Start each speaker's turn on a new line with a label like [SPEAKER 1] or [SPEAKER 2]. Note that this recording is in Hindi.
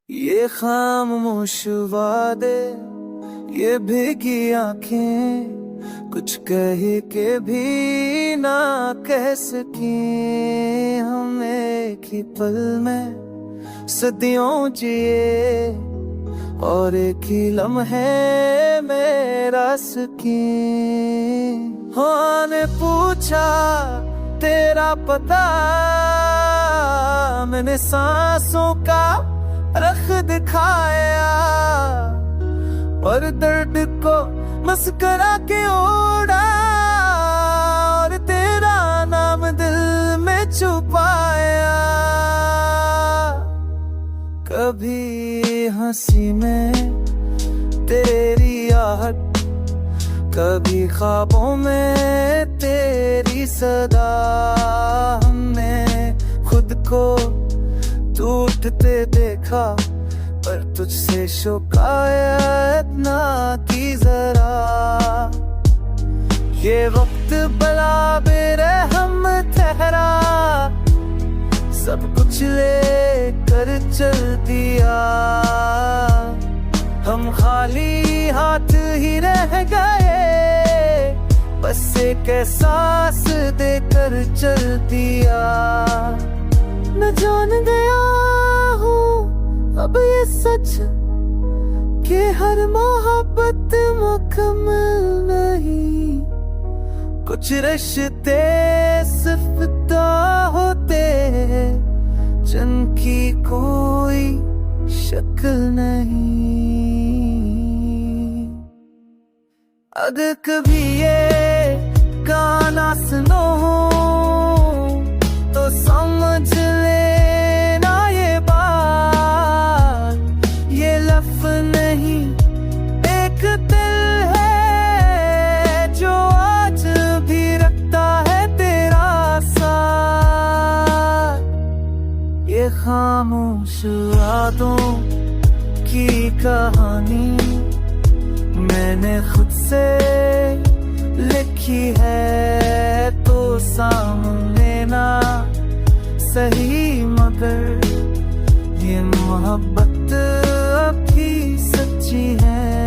[SPEAKER 1] ये खामोश वादे, ये भीगी आंखें, कुछ कह के भी ना कह सके। हम एक ही पल में सदियों जिए और एक ही लम्हे में रास किए। हाँ ने पूछा तेरा पता, मैंने सांसों का रख दिखाया और दर्द को मस्करा के ओढ़ा और तेरा नाम दिल में छुपाया। कभी हंसी में तेरी आहट, कभी ख्वाबों में तेरी सदा। हमने खुद को टूटते देखा पर तुझसे शिकायत ना की जरा। ये वक्त बला बेरहम ठहरा, सब कुछ लेकर चल दिया। हम खाली हाथ ही रह गए, बस एक एहसास देकर चल दिया। न जान गया हूँ अब ये सच कि हर मोहब्बत मुकम्मल नहीं। कुछ रिश्ते सिर्फ दा होते हैं जिनकी कोई शक्ल नहीं। अगर कभी ये गाना सुनो तो समझ लेना ये बात, ये लफ्ज़ नहीं एक दिल है जो आज भी रखता है तेरा साथ। ये खामोश रातों की कहानी मैंने खुद से लिखी है, तो सामने ना सही मगर ये मोहब्बत अब भी सच्ची है।